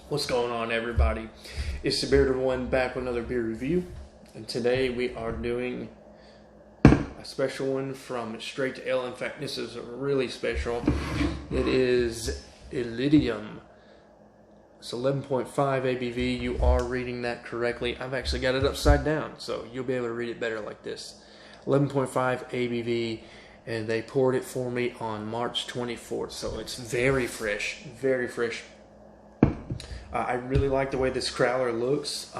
What's going on, everybody? It's the Bearded One back with another beer review, and today we are doing a special one from Straight to Ale. In fact, this is really special. It is Illudium. It's 11.5 ABV. You are reading that correctly. I've actually got it upside down, so you'll be able to read it better like this. 11.5 ABV, and they poured it for me on March 24th, so it's very fresh, very fresh. I really like the way this crowler looks.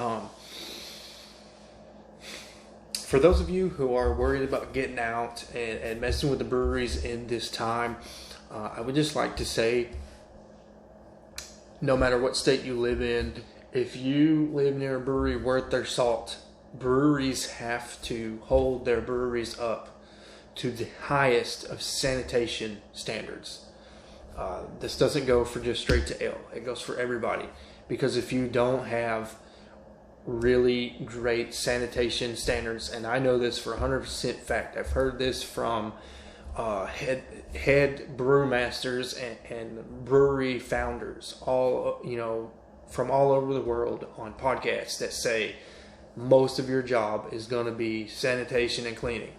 For those of you who are worried about getting out and messing with the breweries in this time, I would just like to say, no matter what state you live in, if you live near a brewery worth their salt, breweries have to hold their breweries up to the highest of sanitation standards. This doesn't go for just straight to ale. It goes for everybody. Because if you don't have really great sanitation standards, and I know this for 100% fact, I've heard this from head brewmasters and brewery founders, all from all over the world on podcasts that say most of your job is going to be sanitation and cleaning.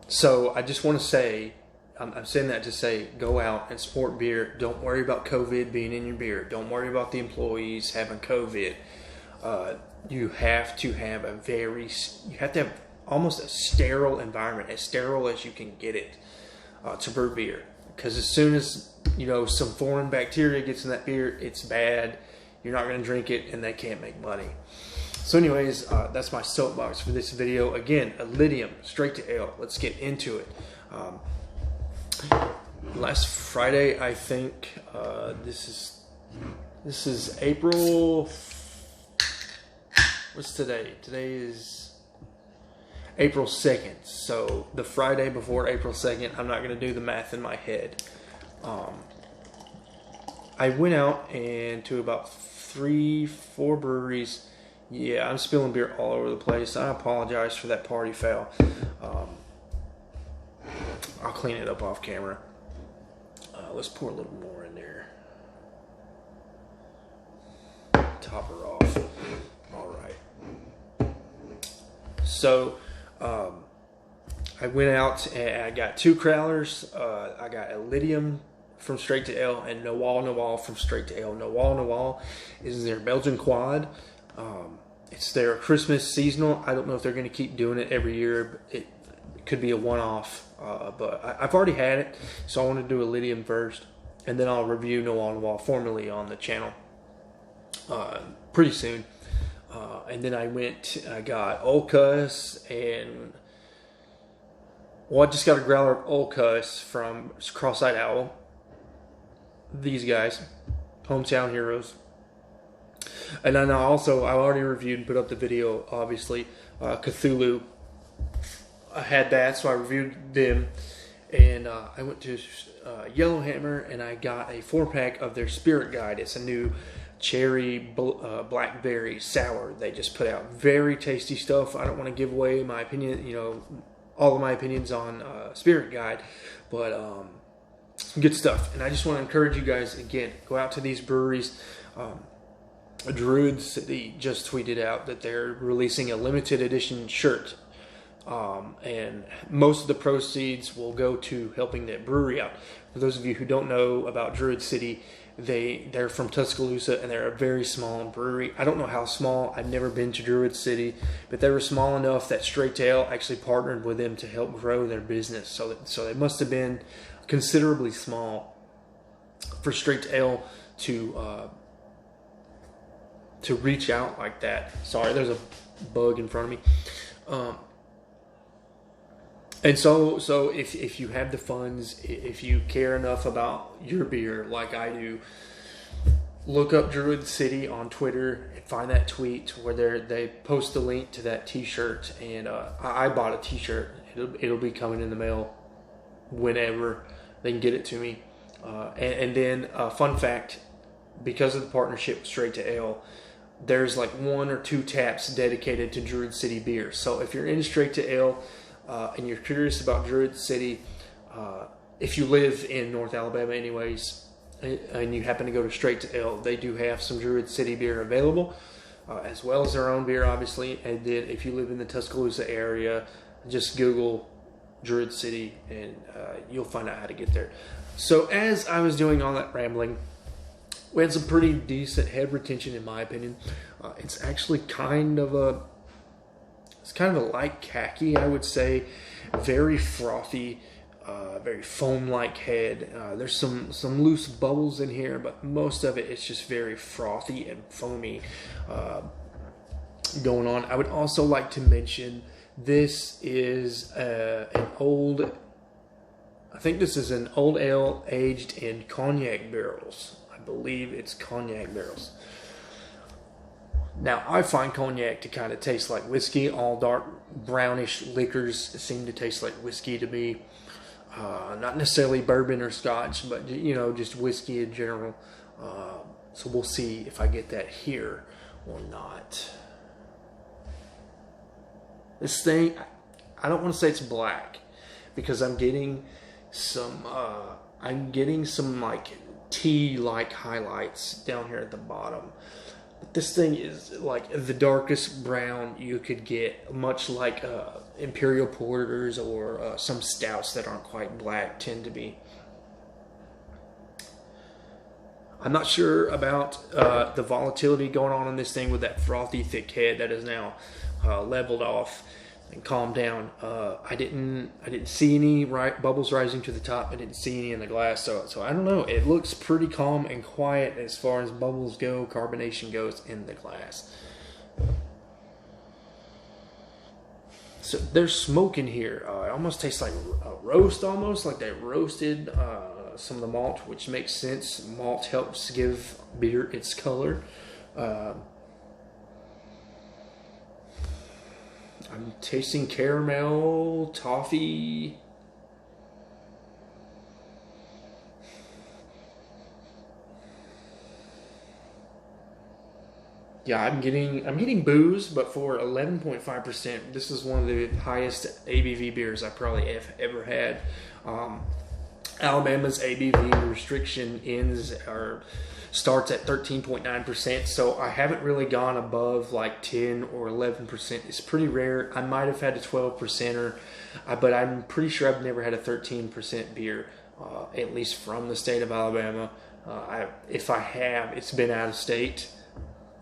So I just want to say, I'm saying that to say, go out and support beer. Don't worry about COVID being in your beer. Don't worry about the employees having COVID. You have to have almost a sterile environment, as sterile as you can get it, to brew beer. Because as soon as some foreign bacteria gets in that beer, it's bad. You're not going to drink it, and they can't make money. So anyways, that's my soapbox for this video. Again, Illudium, straight to ale. Let's get into it. Last Friday, I think, this is April, what's today? Today is April 2nd. So the Friday before April 2nd, I'm not going to do the math in my head. I went out and to about 3-4 breweries. Yeah, I'm spilling beer all over the place. I apologize for that party foul. I'll clean it up off camera. Let's pour a little more in there. Top her off. All right. So, I went out and I got 2 crowlers. I got Illudium from Straight to Ale and Noir from Straight to Ale. Noir is their Belgian quad. It's their Christmas seasonal. I don't know if they're going to keep doing it every year. It could be a one-off, but I've already had it, so I want to do Illudium first, and then I'll review Noir formally on the channel pretty soon. And then I got Old Cuss, and I just got a growler of Old Cuss from Cross-Eyed Owl. These guys, hometown heroes. And then I already reviewed and put up the video, obviously, Cthulhu. I had that, so I reviewed them. And I went to Yellowhammer, and I got a 4-pack of their Spirit Guide. It's a new cherry blackberry sour they just put out. Very tasty stuff. I don't want to give away my opinion, all of my opinions on Spirit Guide, but good stuff. And I just want to encourage you guys, again, go out to these breweries. Druid City just tweeted out that they're releasing a limited edition shirt, and most of the proceeds will go to helping that brewery out. For those of you who don't know about Druid City, they're from Tuscaloosa, and they're a very small brewery. I don't know how small. I've never been to Druid City, but they were small enough that Straight to Ale actually partnered with them to help grow their business. So they must have been considerably small for Straight to Ale to reach out like that. Sorry, there's a bug in front of me. And so if you have the funds, if you care enough about your beer like I do, look up Druid City on Twitter and find that tweet where they post the link to that t-shirt. And I bought a t-shirt. It'll be coming in the mail whenever they can get it to me. And then fun fact, because of the partnership with Straight to Ale, there's like 1 or 2 taps dedicated to Druid City beer. So if you're in Straight to Ale and you're curious about Druid City, if you live in North Alabama anyways, and you happen to go to Straight to Ale, they do have some Druid City beer available, as well as their own beer, obviously. And then if you live in the Tuscaloosa area, just Google Druid City, and you'll find out how to get there. So as I was doing all that rambling, we had some pretty decent head retention, in my opinion. It's actually kind of a light khaki, I would say. Very frothy, very foam-like head. There's some loose bubbles in here, but most of it is just very frothy and foamy going on. I would also like to mention this is an old, I think this is an old ale aged in cognac barrels. I believe it's cognac barrels. Now, I find cognac to kind of taste like whiskey. All dark brownish liquors seem to taste like whiskey to me. Not necessarily bourbon or scotch, but, you know, just whiskey in general. So we'll see if I get that here or not. This thing, I don't want to say it's black, because I'm getting some like tea-like highlights down here at the bottom. But this thing is like the darkest brown you could get, much like imperial porters or some stouts that aren't quite black tend to be. I'm not sure about the volatility going on in this thing with that frothy thick head that is now leveled off and calmed down. I didn't see any bubbles rising to the top. I didn't see any in the glass, so I don't know. It looks pretty calm and quiet as far as bubbles go, carbonation goes in the glass. So there's smoke in here. It almost tastes like a roast, almost like they roasted some of the malt, which makes sense. Malt helps give beer its color. I'm tasting caramel, toffee. Yeah, I'm getting booze, but for 11.5%, this is one of the highest ABV beers I probably have ever had. Alabama's ABV restriction starts at 13.9%, so I haven't really gone above like 10 or 11%. It's pretty rare. I might have had a 12%er, but I'm pretty sure I've never had a 13% beer, at least from the state of Alabama. If I have, it's been out of state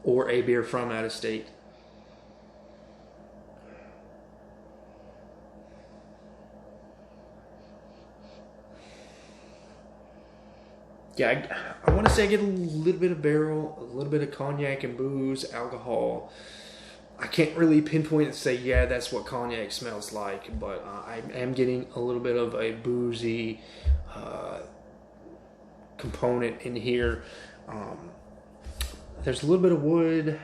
or a beer from out of state. Yeah, I want to say I get a little bit of barrel, a little bit of cognac and booze, alcohol. I can't really pinpoint and say, yeah, that's what cognac smells like, but I am getting a little bit of a boozy component in here. There's a little bit of wood.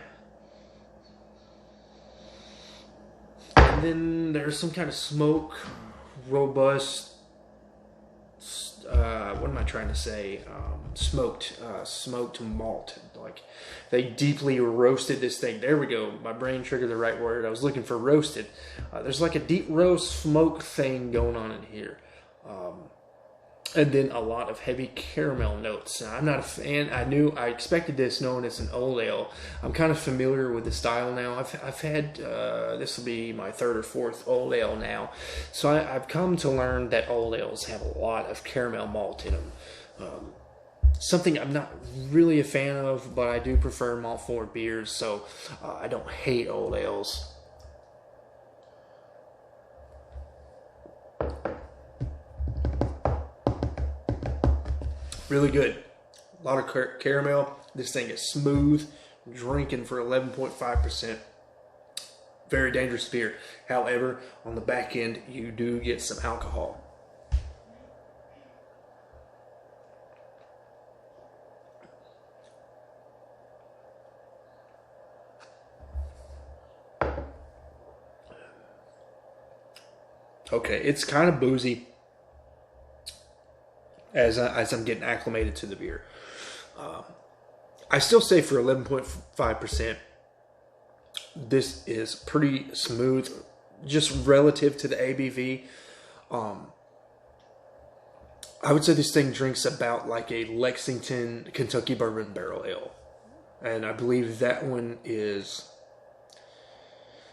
And then there's some kind of smoke, robust, what am I trying to say? Smoked malt. Like they deeply roasted this thing. There we go. My brain triggered the right word. I was looking for roasted. There's like a deep roast smoke thing going on in here. And then a lot of heavy caramel notes. Now, I'm not a fan. I expected this knowing it's an old ale. I'm kind of familiar with the style now. I've had, this will be my third or fourth old ale now. So I've come to learn that old ales have a lot of caramel malt in them. Something I'm not really a fan of, but I do prefer malt forward beers, so I don't hate old ales. Really good. A lot of caramel. This thing is smooth. Drinking for 11.5%. Very dangerous beer. However, on the back end, you do get some alcohol. Okay, it's kind of boozy as I'm getting acclimated to the beer. I still say for 11.5%, this is pretty smooth, just relative to the ABV. I would say this thing drinks about like a Lexington Kentucky bourbon barrel ale. And I believe that one is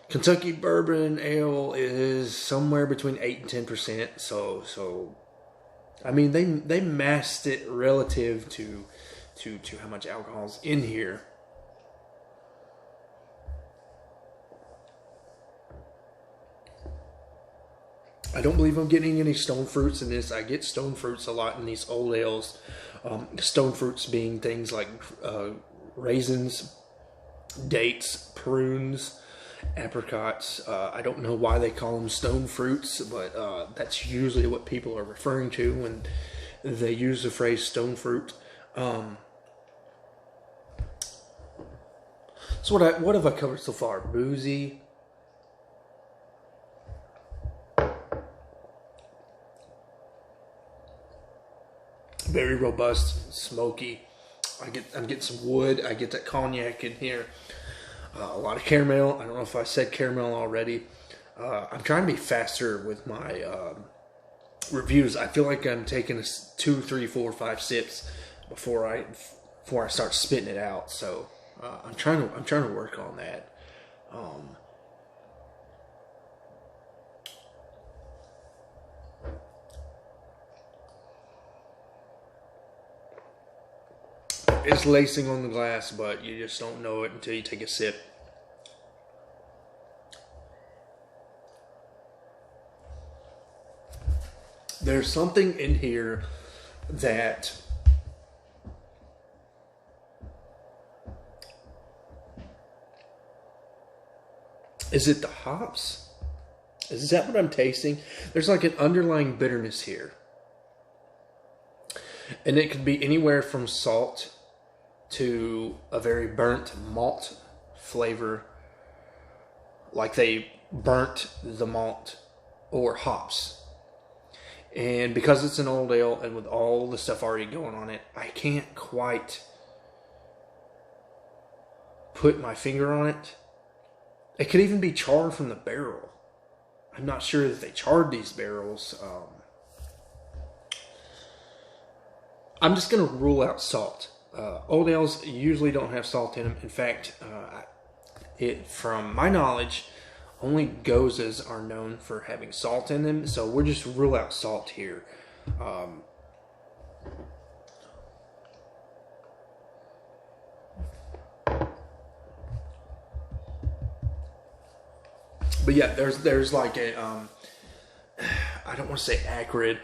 Kentucky bourbon ale is somewhere between 8 and 10%. So I mean they masked it relative to how much alcohol's in here. I don't believe I'm getting any stone fruits in this. I get stone fruits a lot in these old ales. Stone fruits being things like raisins, dates, prunes, apricots. I don't know why they call them stone fruits, but that's usually what people are referring to when they use the phrase stone fruit. So what have I covered so far? Boozy. Very robust, smoky. I'm getting some wood. I get that cognac in here. A lot of caramel. I don't know if I said caramel already. I'm trying to be faster with my reviews. I feel like I'm taking 2, 3, 4, 5 sips before I start spitting it out. So I'm trying to work on that. It's lacing on the glass, but you just don't know it until you take a sip. There's something in here that is it the hops? Is that what I'm tasting? There's like an underlying bitterness here. And it could be anywhere from salt to a very burnt malt flavor, like they burnt the malt or hops. And because it's an old ale and with all the stuff already going on it, I can't quite put my finger on it. It could even be charred from the barrel. I'm not sure that they charred these barrels. I'm just going to rule out salt. Old ales usually don't have salt in them. In fact, from my knowledge, only gozas are known for having salt in them. So we'll just rule out salt here. But yeah, there's like a I don't want to say acrid.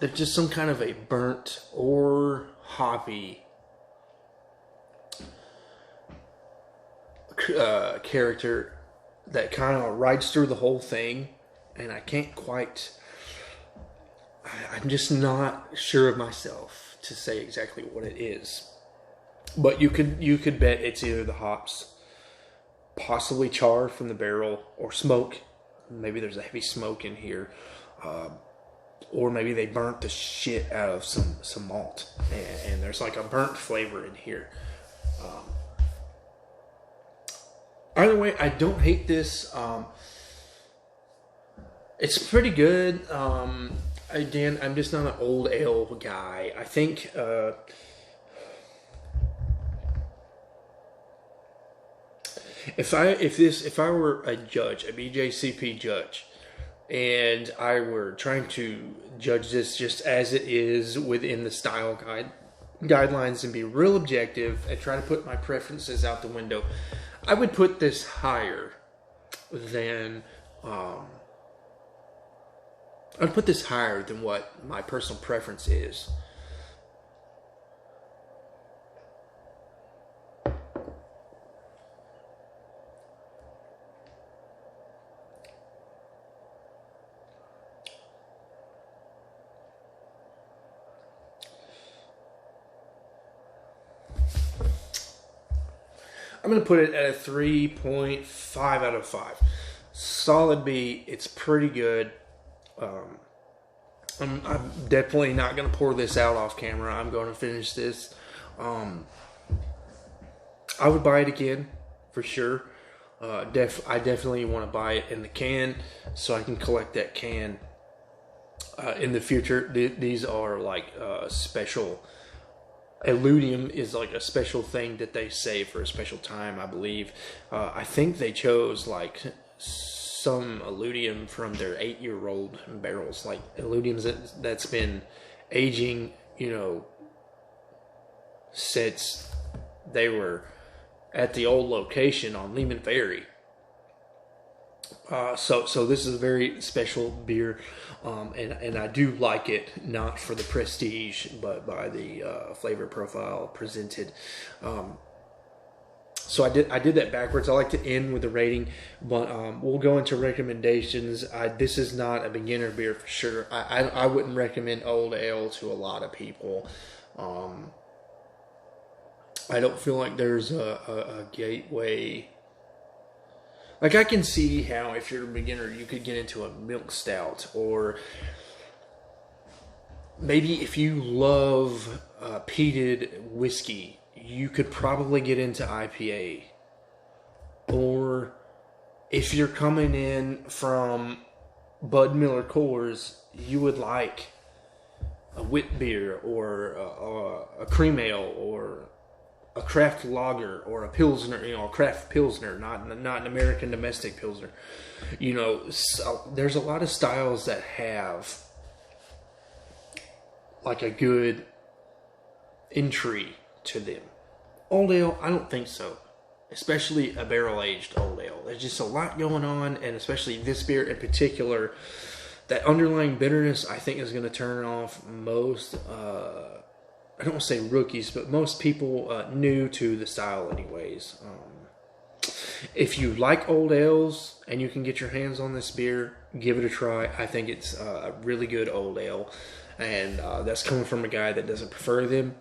There's just some kind of a burnt or hoppy character that kind of rides through the whole thing, and I can't quite. I'm just not sure of myself to say exactly what it is. But you could bet it's either the hops, possibly char from the barrel, or smoke. Maybe there's a heavy smoke in here. Or maybe they burnt the shit out of some malt, and there's like a burnt flavor in here. Either way, I don't hate this. It's pretty good. Again, I'm just not an old ale guy. I think if I were a judge, a BJCP judge, and I were trying to judge this just as it is within the style guidelines and be real objective and try to put my preferences out the window, I would put this higher than I'd put this higher than what my personal preference is. I'm going to put it at a 3.5 out of 5. Solid B. It's pretty good. I'm definitely not going to pour this out off camera. I'm going to finish this. I would buy it again for sure. I definitely want to buy it in the can so I can collect that can in the future. These are like special. Illudium is like a special thing that they save for a special time, I believe. I think they chose like some Illudium from their 8-year-old barrels, like Illudiums that's been aging, you know, since they were at the old location on Lehman Ferry. So this is a very special beer, and I do like it, not for the prestige, but by the flavor profile presented. So I did that backwards. I like to end with a rating, but we'll go into recommendations. This is not a beginner beer for sure. I wouldn't recommend Old Ale to a lot of people. I don't feel like there's a gateway. Like, I can see how if you're a beginner, you could get into a milk stout, or maybe if you love peated whiskey, you could probably get into IPA. Or if you're coming in from Bud Miller Coors, you would like a wit beer, or a cream ale, or a craft lager, or a pilsner, you know, a craft pilsner, not an American domestic pilsner. You know, so there's a lot of styles that have like a good entry to them. Old ale, I don't think so. Especially a barrel-aged old ale. There's just a lot going on, and especially this beer in particular, that underlying bitterness, I think, is going to turn off most, I don't want to say rookies, but most people new to the style anyways. If you like old ales and you can get your hands on this beer, give it a try. I think it's a really good old ale, and that's coming from a guy that doesn't prefer them.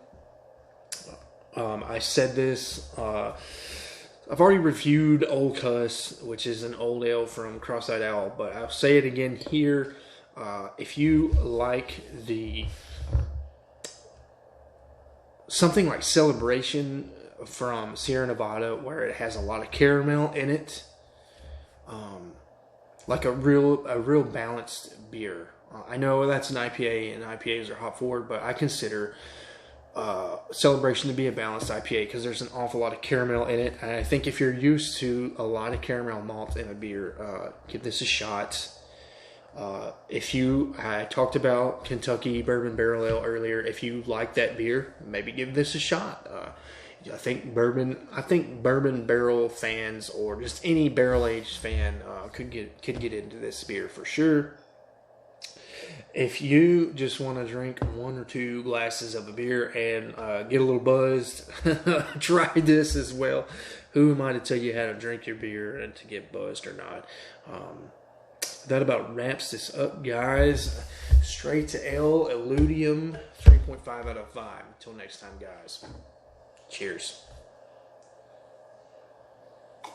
I said this, I've already reviewed Old Cuss, which is an old ale from Cross-Eyed Owl, but I'll say it again here. If you like something like Celebration from Sierra Nevada, where it has a lot of caramel in it, like a real balanced beer. I know that's an IPA, and IPAs are hop forward, but I consider Celebration to be a balanced IPA because there's an awful lot of caramel in it. And I think if you're used to a lot of caramel malt in a beer, give this a shot. I talked about Kentucky Bourbon Barrel Ale earlier. If you like that beer, maybe give this a shot. I think bourbon barrel fans, or just any barrel aged fan, could get into this beer for sure. If you just want to drink 1 or 2 glasses of a beer and get a little buzzed, try this as well. Who am I to tell you how to drink your beer and to get buzzed or not? That about wraps this up, guys. Straight to L, Illudium, 3.5 out of 5. Until next time, guys. Cheers.